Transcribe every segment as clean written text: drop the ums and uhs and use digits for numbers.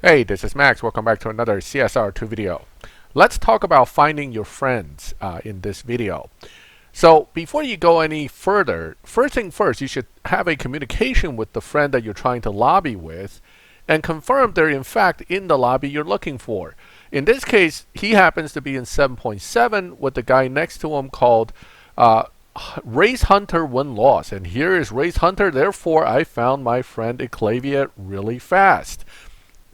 Hey, this is Max. Welcome back to another CSR2 video. Let's talk about finding your friends in this video. So before you go any further, first thing first, you should have a communication with the friend that you're trying to lobby with and confirm they're in fact in the lobby you're looking for. In this case, he happens to be in 7.7 with the guy next to him called Race Hunter Win Loss. And here is Race Hunter, therefore I found my friend Eklavya really fast.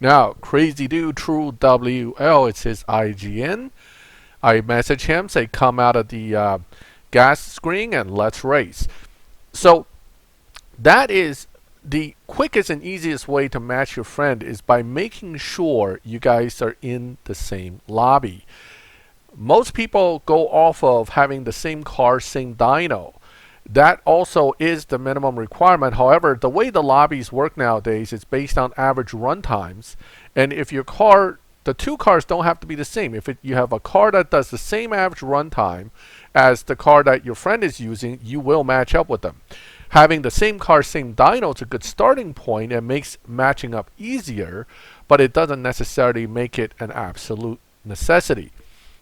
Now, crazy dude, true WL, it's his IGN. I message him, say come out of the gas screen and let's race. So that is the quickest and easiest way to match your friend is by making sure you guys are in the same lobby. Most people go off of having the same car, same dyno. That also is the minimum requirement. However, the way the lobbies work nowadays is based on average run times. And if your car, the two cars don't have to be the same. If you have a car that does the same average run time as the car that your friend is using, you will match up with them. Having the same car, same dyno is a good starting point and makes matching up easier, but it doesn't necessarily make it an absolute necessity.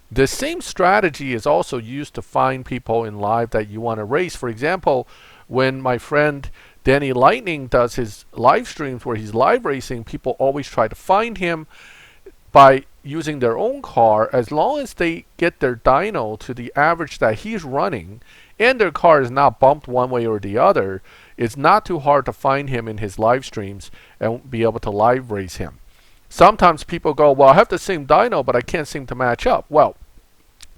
The same strategy is also used to find people in live that you want to race. For example, when my friend Danny Lightning does his live streams where he's live racing, people always try to find him by using their own car. As long as they get their dyno to the average that he's running and their car is not bumped one way or the other, it's not too hard to find him in his live streams and be able to live race him. Sometimes people go, well, I have the same dyno, but I can't seem to match up. Well,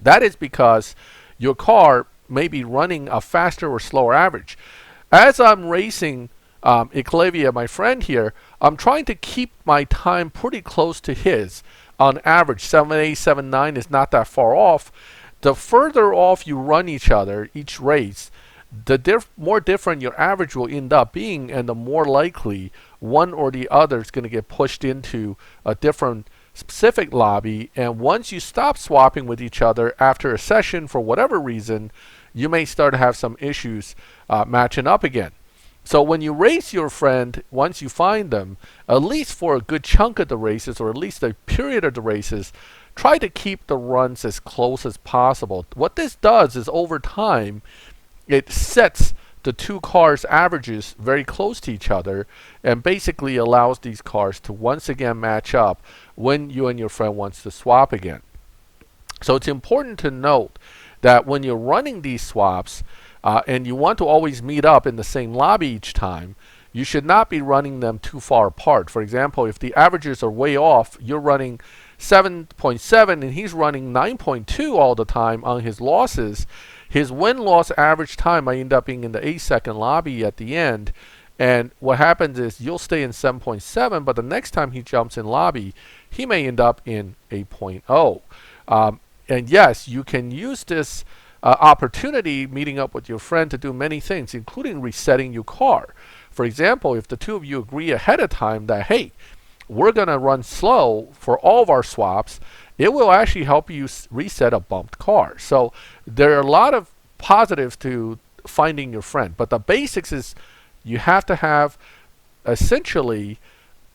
that is because your car may be running a faster or slower average. As I'm racing Eklavya, my friend here, I'm trying to keep my time pretty close to his. On average, 7.8, 7.9 is not that far off. The further off you run each other, each race, the more different your average will end up being, and the more likely one or the other is going to get pushed into a different specific lobby. And once you stop swapping with each other after a session for whatever reason, you may start to have some issues matching up again. So when you race your friend, once you find them, at least for a good chunk of the races or at least a period of the races, try to keep the runs as close as possible. What this does is over time, it sets the two cars' averages very close to each other and basically allows these cars to once again match up when you and your friend wants to swap again. So it's important to note that when you're running these swaps and you want to always meet up in the same lobby each time, you should not be running them too far apart. For example, if the averages are way off, you're running 7.7 and he's running 9.2 all the time on his losses, his win-loss average time might end up being in the 8-second lobby at the end. And what happens is you'll stay in 7.7, but the next time he jumps in lobby, he may end up in 8.0. And yes, you can use this opportunity meeting up with your friend to do many things, including resetting your car. For example, if the two of you agree ahead of time that, hey, we're going to run slow for all of our swaps, it will actually help you reset a bumped car. So there are a lot of positives to finding your friend, but the basics is you have to have essentially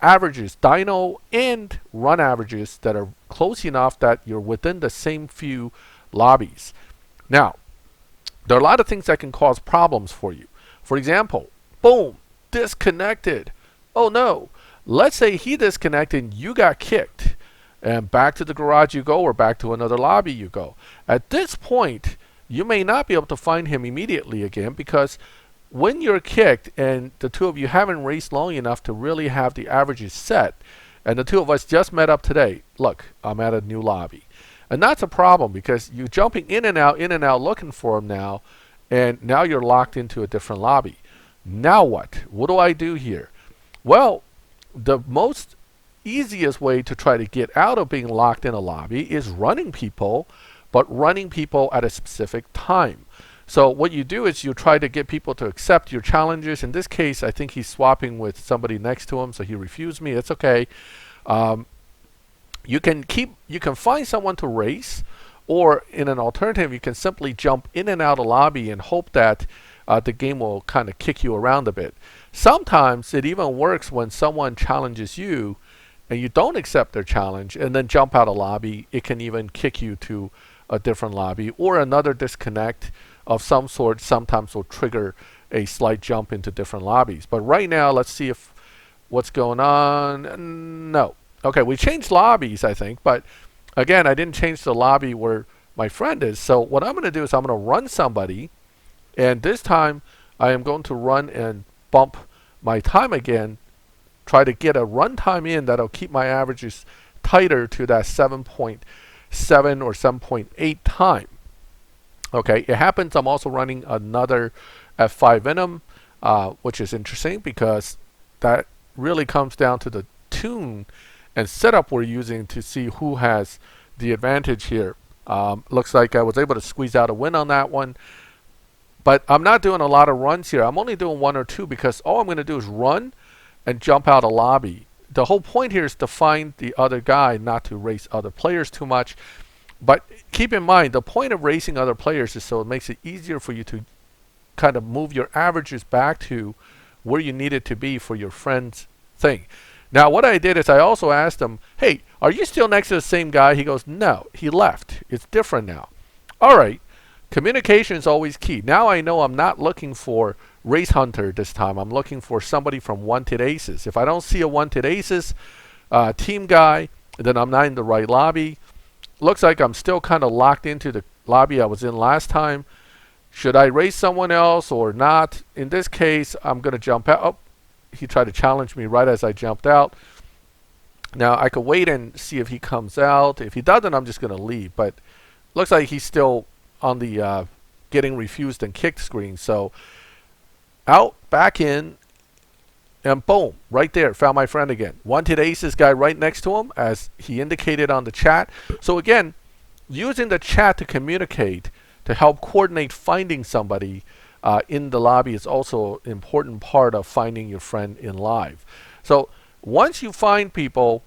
averages, dyno and run averages that are close enough that you're within the same few lobbies. Now, there are a lot of things that can cause problems for you. For example, boom, disconnected. Oh no, let's say he disconnected, you got kicked, and back to the garage you go or back to another lobby you go. At this point, you may not be able to find him immediately again because when you're kicked and the two of you haven't raced long enough to really have the averages set, and the two of us just met up today, look, I'm at a new lobby. And that's a problem because you're jumping in and out looking for him now, and now you're locked into a different lobby. Now what? What do I do here? Well, the most easiest way to try to get out of being locked in a lobby is running people, but running people at a specific time. So what you do is you try to get people to accept your challenges. In this case, I think he's swapping with somebody next to him, so he refused me. It's okay. You can find someone to race, or in an alternative, you can simply jump in and out of lobby and hope that the game will kind of kick you around a bit. Sometimes it even works when someone challenges you and you don't accept their challenge and then jump out of lobby, it can even kick you to a different lobby, or another disconnect of some sort sometimes will trigger a slight jump into different lobbies. But right now, let's see if what's going on. No. Okay, we changed lobbies, I think, but again, I didn't change the lobby where my friend is. So what I'm going to do is I'm going to run somebody, and this time I am going to run and bump my time again, try to get a run time in that'll keep my averages tighter to that 7.7 or 7.8 time. Okay, it happens I'm also running another F5 Venom, which is interesting because that really comes down to the tune and setup we're using to see who has the advantage here. Looks like I was able to squeeze out a win on that one. But I'm not doing a lot of runs here. I'm only doing 1 or 2 because all I'm going to do is run and jump out a lobby. The whole point here is to find the other guy, not to race other players too much. But keep in mind, the point of racing other players is so it makes it easier for you to kind of move your averages back to where you need it to be for your friend's thing. Now, what I did is I also asked him, hey, are you still next to the same guy? He goes, no, he left. It's different now. All right. Communication is always key. Now I know I'm not looking for Race Hunter this time. I'm looking for somebody from Wanted Aces. If I don't see a Wanted Aces team guy, then I'm not in the right lobby. Looks like I'm still kind of locked into the lobby I was in last time. Should I race someone else or not? In this case, I'm going to jump out. Oh, he tried to challenge me right as I jumped out. Now, I could wait and see if he comes out. If he doesn't, I'm just going to leave. But looks like he's still on the getting refused and kicked screen. So out, back in, and boom, right there, found my friend again. Wanted Aces guy right next to him, as he indicated on the chat. So again, using the chat to communicate, to help coordinate finding somebody in the lobby is also an important part of finding your friend in live. So once you find people,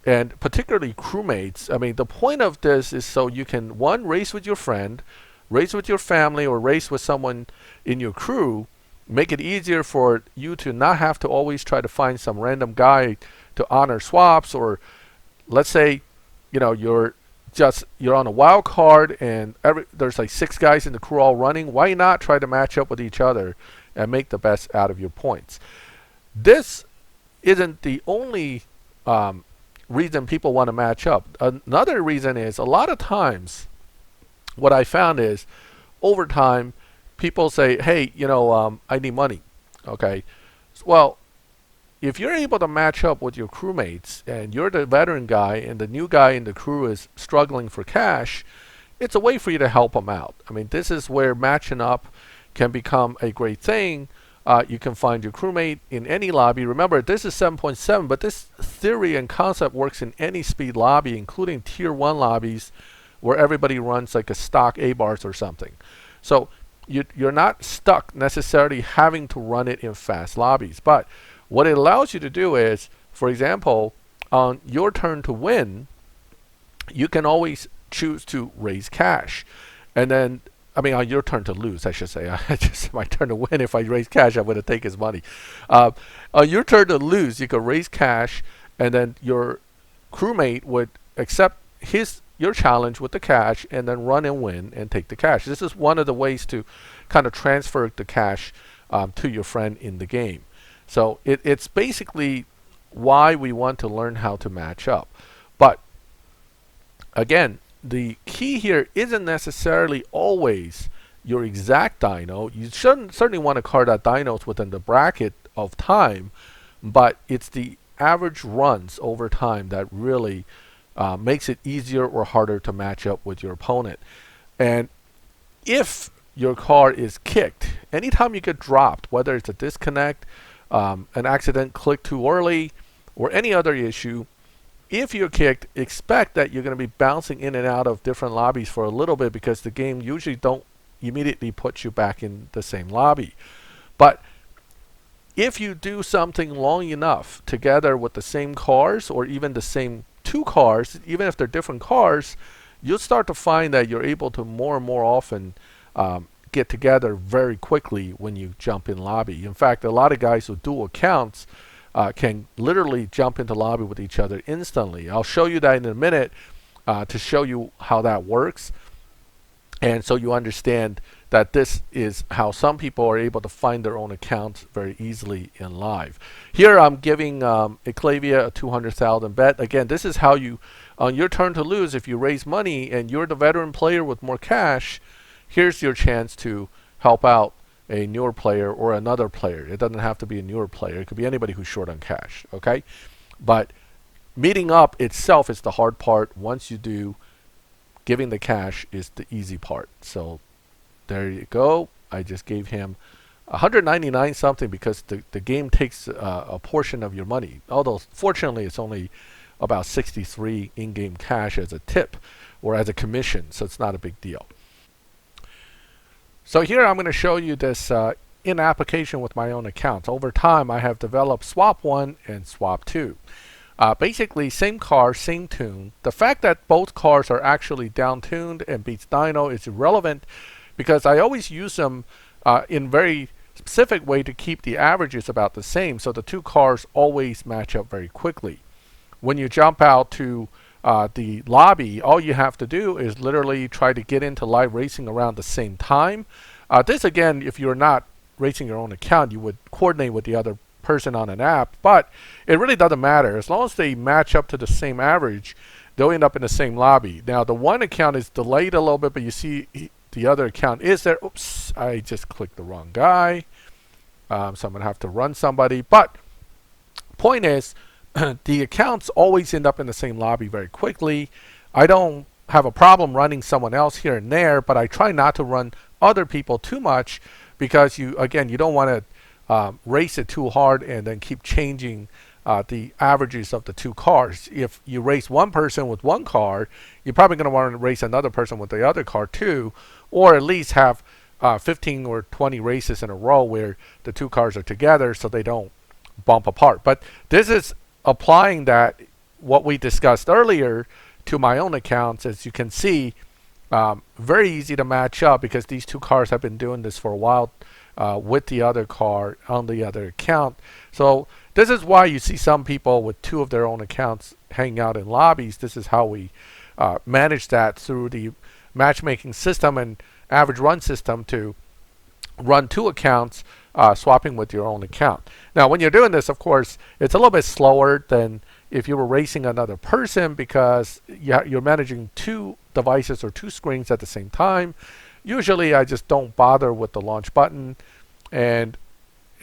and particularly crewmates, I mean, the point of this is so you can, one, race with your friend, race with your family, or race with someone in your crew, make it easier for you to not have to always try to find some random guy to honor swaps, or let's say, you know, you're on a wild card and there's like 6 guys in the crew all running. Why not try to match up with each other and make the best out of your points? This isn't the only reason people want to match up. Another reason is a lot of times what I found is over time people say, hey, you know, I need money. Okay, well, if you're able to match up with your crewmates and you're the veteran guy and the new guy in the crew is struggling for cash, it's a way for you to help them out. I mean, this is where matching up can become a great thing. You can find your crewmate in any lobby. Remember, this is 7.7, but this theory and concept works in any speed lobby, including tier 1 lobbies where everybody runs like a stock A-bars or something. So you're not stuck necessarily having to run it in fast lobbies. But what it allows you to do is, for example, on your turn to win, you can always choose to raise cash. And then, I mean, on your turn to lose, I should say. Just my turn to win. If I raise cash, I'm going to take his money. On your turn to lose, you could raise cash, and then your crewmate would accept your challenge with the cash, and then run and win and take the cash. This is one of the ways to kind of transfer the cash to your friend in the game. So it's basically why we want to learn how to match up. But again, the key here isn't necessarily always your exact dyno. You certainly want to card out dynos within the bracket of time, but it's the average runs over time that really makes it easier or harder to match up with your opponent. And if your car is kicked, anytime you get dropped, whether it's a disconnect, an accident click too early, or any other issue, if you're kicked, expect that you're going to be bouncing in and out of different lobbies for a little bit, because the game usually don't immediately put you back in the same lobby. But if you do something long enough together with the same cars, or even the same 2 cars, even if they're different cars, you'll start to find that you're able to more and more often get together very quickly when you jump in lobby. In fact, a lot of guys who do accounts, can literally jump into lobby with each other instantly. I'll show you that in a minute to show you how that works. And so you understand that this is how some people are able to find their own accounts very easily in live. Here I'm giving Eklavya a 200,000 bet. Again, this is how you, on your turn to lose, if you raise money and you're the veteran player with more cash, here's your chance to help out a newer player or another player. It doesn't have to be a newer player. It could be anybody who's short on cash, okay? But meeting up itself is the hard part. Once you do, giving the cash is the easy part. So there you go. I just gave him 199 something because the game takes a portion of your money. Although fortunately it's only about 63 in-game cash as a tip or as a commission, so it's not a big deal. So here I'm going to show you this in application with my own accounts. Over time I have developed Swap 1 and Swap 2. Basically same car, same tune. The fact that both cars are actually down-tuned and beats dyno is irrelevant because I always use them in very specific way to keep the averages about the same, so the two cars always match up very quickly. When you jump out to the lobby, all you have to do is literally try to get into live racing around the same time. This again, if you're not racing your own account, you would coordinate with the other person on an app, but it really doesn't matter. As long as they match up to the same average, they'll end up in the same lobby. Now the one account is delayed a little bit, but you see the other account is there. Oops, I just clicked the wrong guy. So I'm gonna have to run somebody, but point is the accounts always end up in the same lobby very quickly. I don't have a problem running someone else here and there, but I try not to run other people too much because you don't want to race it too hard and then keep changing the averages of the two cars. If you race one person with one car, you're probably going to want to race another person with the other car too, or at least have 15 or 20 races in a row where the two cars are together so they don't bump apart. But this is applying that what we discussed earlier to my own accounts. As you can see, very easy to match up because these two cars have been doing this for a while with the other car on the other account. So this is why you see some people with two of their own accounts hanging out in lobbies. This is how we manage that through the matchmaking system and average run system to run two accounts swapping with your own account. Now when you're doing this, of course, it's a little bit slower than if you were racing another person because you're managing two devices or two screens at the same time. Usually I just don't bother with the launch button, and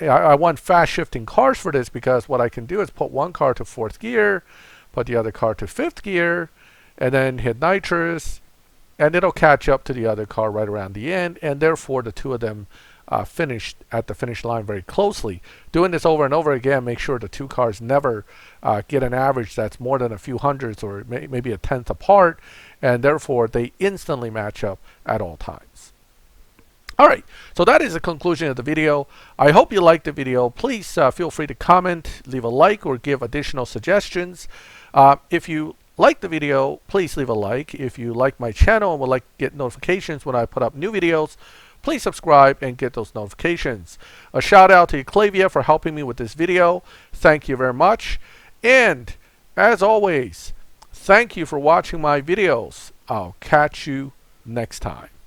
I want fast shifting cars for this because what I can do is put one car to 4th gear, put the other car to 5th gear, and then hit nitrous, and it'll catch up to the other car right around the end, and therefore the two of them finished at the finish line very closely. Doing this over and over again, make sure the two cars never get an average that's more than a few hundreds or maybe a tenth apart, and therefore they instantly match up at all times. Alright, so that is the conclusion of the video. I hope you liked the video. Please feel free to comment, leave a like, or give additional suggestions. If you like the video, please leave a like. If you like my channel and would like to get notifications when I put up new videos, please subscribe and get those notifications. A shout out to Eklavya for helping me with this video. Thank you very much. And as always, thank you for watching my videos. I'll catch you next time.